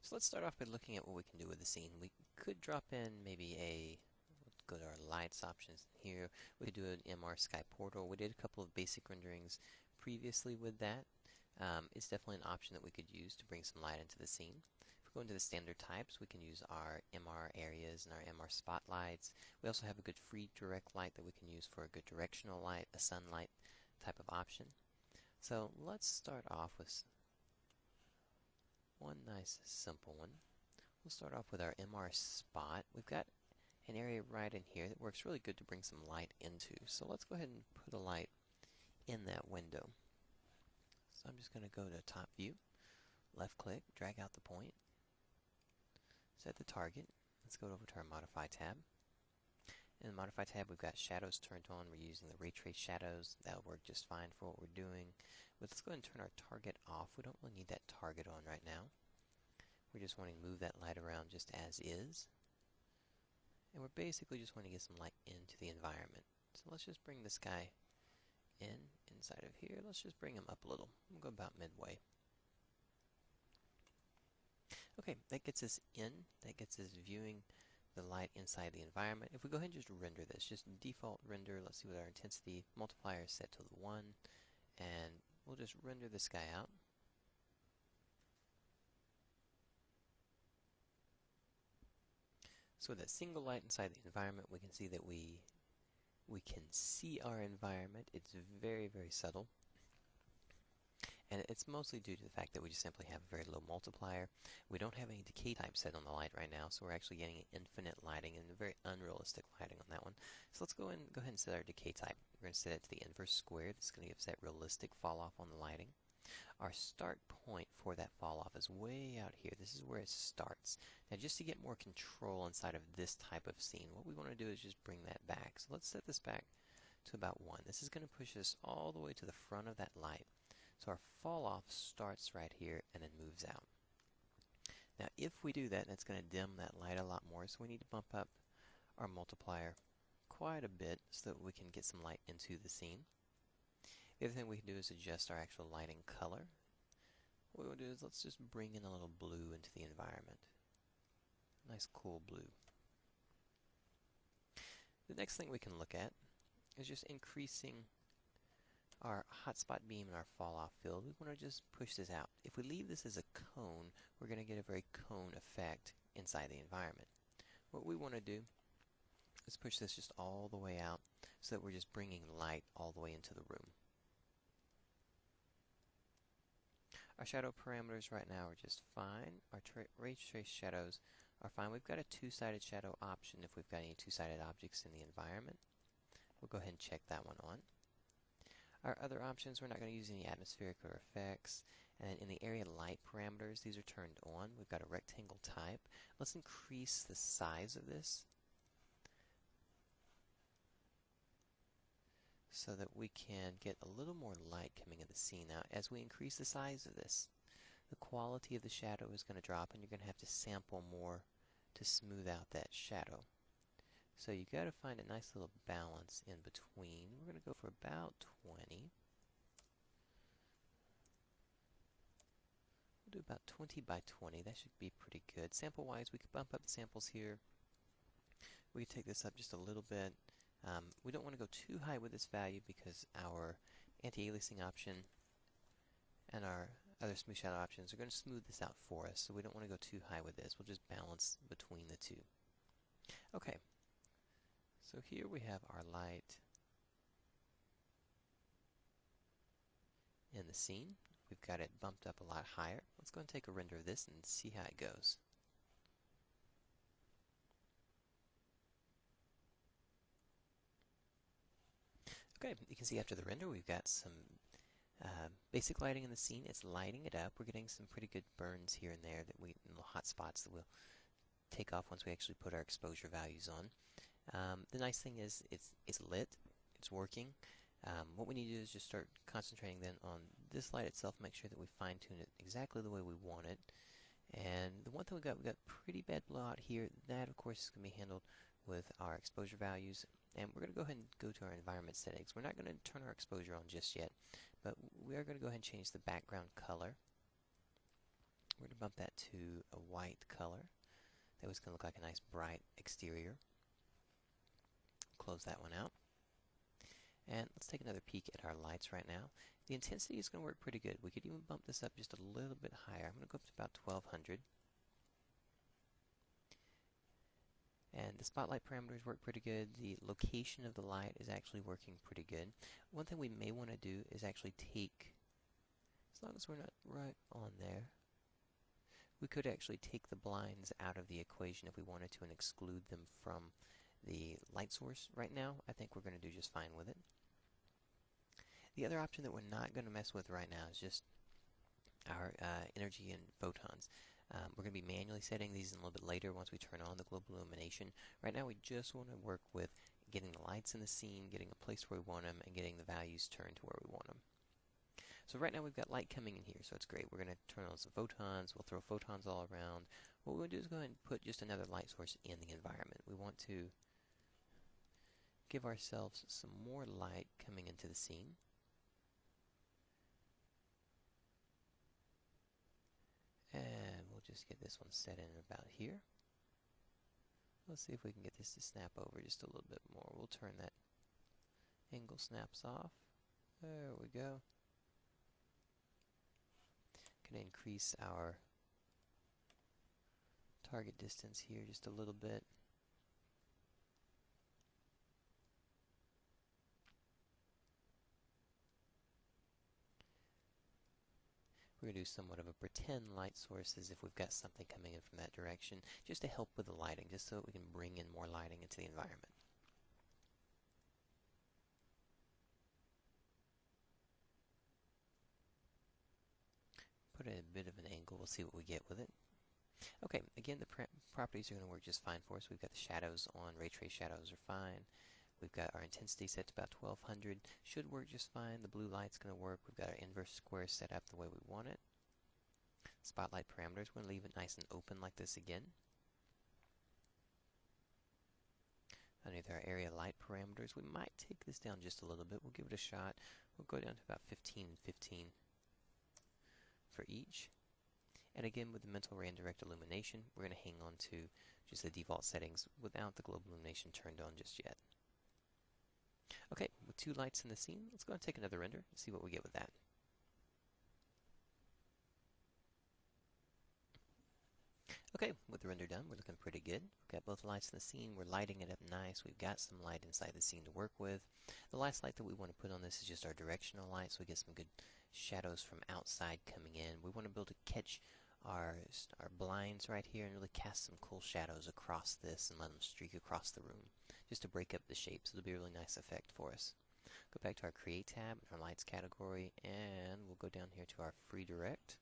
So let's start off by looking at what we can do with the scene. We could drop in maybe let's go to our lights options here. We could do an MR Sky Portal. We did a couple of basic renderings previously with that. It's definitely an option that we could use to bring some light into the scene. If we go into the standard types, we can use our MR areas and our MR spotlights. We also have a good free direct light that we can use for a good directional light, a sunlight type of option. So let's start off with one nice simple one. We'll start off with our MR spot. We've got an area right in here that works really good to bring some light into. So let's go ahead and put a light in that window. So I'm just going to go to top view, left click, drag out the point, set the target. Let's go over to our modify tab. In the modify tab we've got shadows turned on. We're using the ray trace shadows. That'll work just fine for what we're doing. But let's go ahead and turn our target off. We don't really need that target on right now. We're just wanting to move that light around just as is. And we're basically just wanting to get some light into the environment. So let's just bring this guy inside of here. Let's just bring him up a little. We'll go about midway. Okay, that gets us in. That gets us viewing the light inside the environment. If we go ahead and just render this, just default render, let's see what our intensity multiplier is set to the 1, and we'll just render this guy out. So with that single light inside the environment, we can see that we can see our environment. It's very, very subtle. And it's mostly due to the fact that we just simply have a very low multiplier. We don't have any decay type set on the light right now, so we're actually getting infinite lighting and a very unrealistic lighting on that one. So let's go ahead and set our decay type. We're going to set it to the inverse square. This is going to give us that realistic fall off on the lighting. Our start point for that fall off is way out here. This is where it starts. Now just to get more control inside of this type of scene, what we want to do is just bring that back. So let's set this back to about 1. This is going to push us all the way to the front of that light. So our fall off starts right here and then moves out. Now if we do that, that's going to dim that light a lot more, so we need to bump up our multiplier quite a bit so that we can get some light into the scene. The other thing we can do is adjust our actual lighting color. What we'll do is let's just bring in a little blue into the environment. Nice cool blue. The next thing we can look at is just increasing our hotspot beam and our fall off field. We want to just push this out. If we leave this as a cone, we're going to get a very cone effect inside the environment. What we want to do is push this just all the way out so that we're just bringing light all the way into the room. Our shadow parameters right now are just fine. Our ray trace shadows are fine. We've got a two-sided shadow option if we've got any two-sided objects in the environment. We'll go ahead and check that one on. Our other options, we're not going to use any atmospheric or effects. And in the area light parameters, these are turned on. We've got a rectangle type. Let's increase the size of this so that we can get a little more light coming in the scene. Now, as we increase the size of this, the quality of the shadow is going to drop, and you're going to have to sample more to smooth out that shadow. So you got to find a nice little balance in between. We're going to go for about 20. We'll do about 20 by 20. That should be pretty good. Sample-wise, we could bump up the samples here. We could take this up just a little bit. We don't want to go too high with this value because our anti-aliasing option and our other smooth shadow options are going to smooth this out for us, so we don't want to go too high with this. We'll just balance between the two. Okay, so here we have our light in the scene. We've got it bumped up a lot higher. Let's go and take a render of this and see how it goes. Okay, you can see after the render we've got some basic lighting in the scene. It's lighting it up. We're getting some pretty good burns here and there, little hot spots that we'll take off once we actually put our exposure values on. The nice thing is it's lit, it's working. What we need to do is just start concentrating then on this light itself, make sure that we fine-tune it exactly the way we want it. And the one thing we got pretty bad blowout here. That of course is going to be handled with our exposure values, and we're going to go ahead and go to our environment settings. We're not going to turn our exposure on just yet, but we are going to go ahead and change the background color. We're going to bump that to a white color. That was going to look like a nice bright exterior. Close that one out. And let's take another peek at our lights right now. The intensity is going to work pretty good. We could even bump this up just a little bit higher. I'm going to go up to about 1200. And the spotlight parameters work pretty good. The location of the light is actually working pretty good. One thing we may want to do is actually take, as long as we're not right on there, we could actually take the blinds out of the equation if we wanted to and exclude them from the light source. Right now, I think we're going to do just fine with it. The other option that we're not going to mess with right now is just our energy and photons. We're going to be manually setting these in a little bit later once we turn on the global illumination. Right now we just want to work with getting the lights in the scene, getting a place where we want them, and getting the values turned to where we want them. So right now we've got light coming in here, so it's great. We're going to turn on some photons. We'll throw photons all around. What we'll do is go ahead and put just another light source in the environment. We want to give ourselves some more light coming into the scene. And we'll just get this one set in about here. Let's see if we can get this to snap over just a little bit more. We'll turn that angle snaps off. There we go. Going to increase our target distance here just a little bit. We're going to do somewhat of a pretend light source as if we've got something coming in from that direction, just to help with the lighting, just so that we can bring in more lighting into the environment. Put it at a bit of an angle, we'll see what we get with it. Okay, again, the properties are going to work just fine for us. We've got the shadows on, ray trace shadows are fine. We've got our intensity set to about 1200, should work just fine. The blue light's going to work. We've got our inverse square set up the way we want it. Spotlight parameters, we're going to leave it nice and open like this again. Underneath our area light parameters, we might take this down just a little bit. We'll give it a shot. We'll go down to about 15 and 15 for each. And again, with the mental ray and direct illumination, we're going to hang on to just the default settings without the global illumination turned on just yet. Okay, with two lights in the scene, let's go and take another render and see what we get with that. Okay, with the render done, we're looking pretty good. We've got both lights in the scene. We're lighting it up nice. We've got some light inside the scene to work with. The last light that we want to put on this is just our directional light, so we get some good shadows from outside coming in. We want to be able to catch our blinds right here and really cast some cool shadows across this and let them streak across the room, just to break up the shapes. It'll be a really nice effect for us. Go back to our Create tab, our Lights category, and we'll go down here to our Free Direct.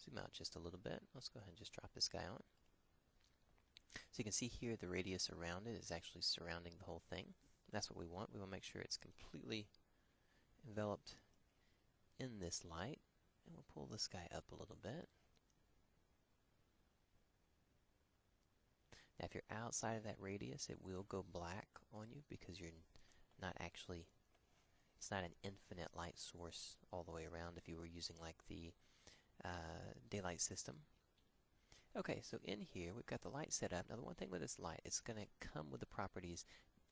Zoom out just a little bit. Let's go ahead and just drop this guy on. So you can see here the radius around it is actually surrounding the whole thing. That's what we want. We want to make sure it's completely enveloped in this light. And we'll pull this guy up a little bit. Now if you're outside of that radius, it will go black on you because you're not actually, it's not an infinite light source all the way around if you were using like the daylight system. Okay, so in here we've got the light set up. Now the one thing with this light, it's going to come with the properties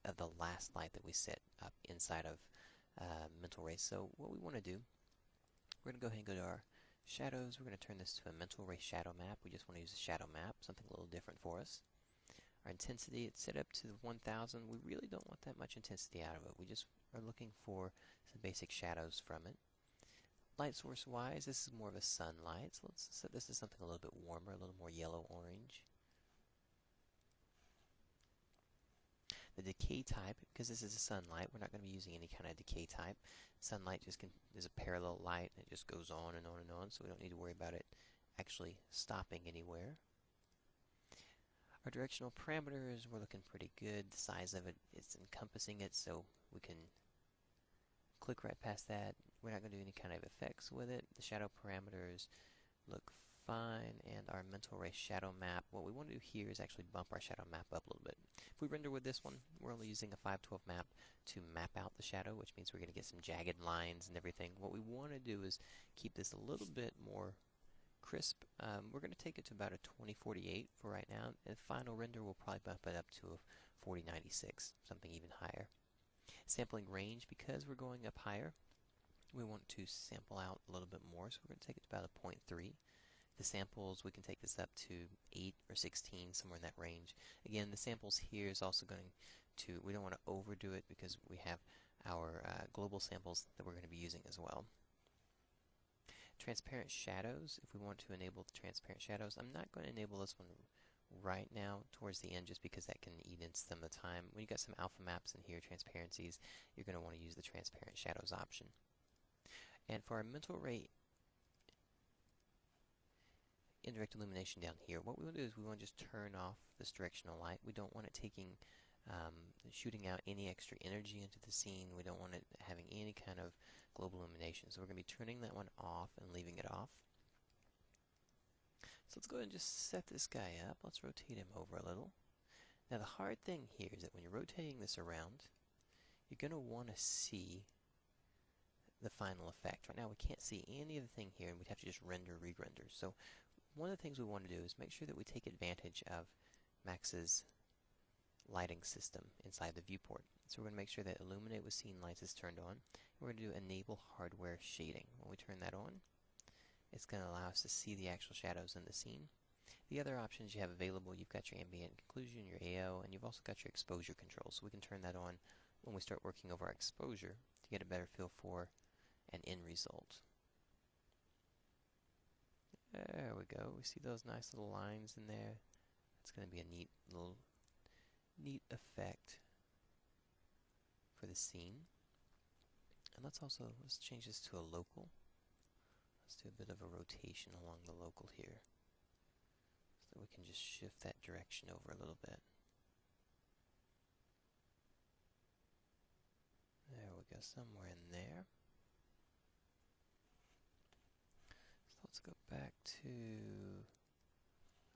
of the last light that we set up inside of mental ray. So what we want to do, we're going to go ahead and go to our shadows. We're going to turn this to a mental ray shadow map. We just want to use a shadow map, something a little different for us. Our intensity, it's set up to 1000. We really don't want that much intensity out of it. We just are looking for some basic shadows from it. Light source wise, this is more of a sunlight, so let's set this to something a little bit warmer, a little more yellow-orange. The decay type, because this is a sunlight, we're not going to be using any kind of decay type. Sunlight just is a parallel light, and it just goes on and on and on, so we don't need to worry about it actually stopping anywhere. Our directional parameters, we're looking pretty good. The size of it, it's encompassing it, so we can click right past that. We're not going to do any kind of effects with it. The shadow parameters look fine, and our mental ray shadow map, what we want to do here is actually bump our shadow map up a little bit. If we render with this one, we're only using a 512 map to map out the shadow, which means we're going to get some jagged lines and everything. What we want to do is keep this a little bit more crisp, we're going to take it to about a 2048 for right now, and final render will probably bump it up to a 4096, something even higher. Sampling range, because we're going up higher, we want to sample out a little bit more, so we're going to take it to about a 0.3. The samples, we can take this up to 8 or 16, somewhere in that range. Again, the samples here is also going to, we don't want to overdo it because we have our global samples that we're going to be using as well. Transparent shadows, if we want to enable the transparent shadows, I'm not going to enable this one right now towards the end just because that can eat into some of the time. When you got some alpha maps in here, transparencies, you're going to want to use the transparent shadows option. And for our mental ray indirect illumination down here, what we want to do is we want to just turn off this directional light. We don't want it shooting out any extra energy into the scene. We don't want it having any kind of global illumination. So we're going to be turning that one off and leaving it off. So let's go ahead and just set this guy up. Let's rotate him over a little. Now the hard thing here is that when you're rotating this around, you're going to want to see the final effect. Right now we can't see any of the thing here, and we'd have to just render, re-render. So one of the things we want to do is make sure that we take advantage of Max's lighting system inside the viewport. So we're going to make sure that Illuminate with Scene Lights is turned on. We're going to do Enable Hardware Shading. When we turn that on, it's going to allow us to see the actual shadows in the scene. The other options you have available, you've got your ambient occlusion, your AO, and you've also got your exposure control. So we can turn that on when we start working over our exposure to get a better feel for an end result. There we go. We see those nice little lines in there. It's going to be a neat effect for the scene. And let's change this to a local. Let's do a bit of a rotation along the local here, so that we can just shift that direction over a little bit. There we go, somewhere in there. So let's go back to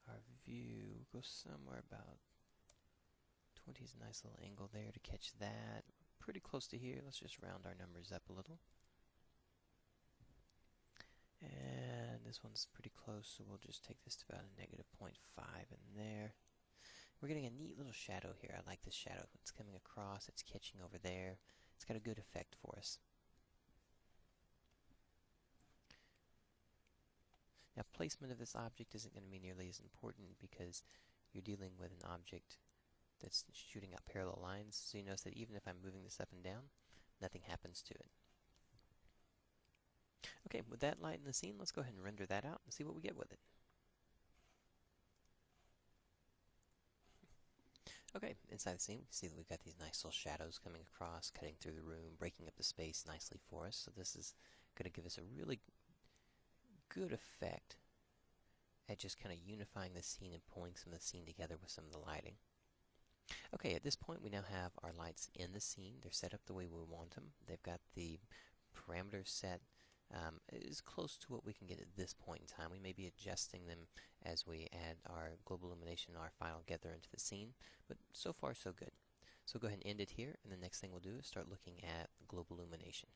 our view. We'll go somewhere about 20 is a nice little angle there to catch that. Pretty close to here. Let's just round our numbers up a little. And this one's pretty close, so we'll just take this to about a negative 0.5 in there. We're getting a neat little shadow here. I like this shadow. It's coming across, it's catching over there. It's got a good effect for us. Now, placement of this object isn't going to be nearly as important because you're dealing with an object that's shooting out parallel lines, so you notice that even if I'm moving this up and down, nothing happens to it. Okay, with that light in the scene, let's go ahead and render that out and see what we get with it. Okay, inside the scene, we can see that we've got these nice little shadows coming across, cutting through the room, breaking up the space nicely for us. So this is going to give us a really good effect at just kind of unifying the scene and pulling some of the scene together with some of the lighting. Okay, at this point we now have our lights in the scene. They're set up the way we want them. They've got the parameters set as close to what we can get at this point in time. We may be adjusting them as we add our global illumination, our final gather into the scene, but so far so good. So go ahead and end it here, and the next thing we'll do is start looking at global illumination.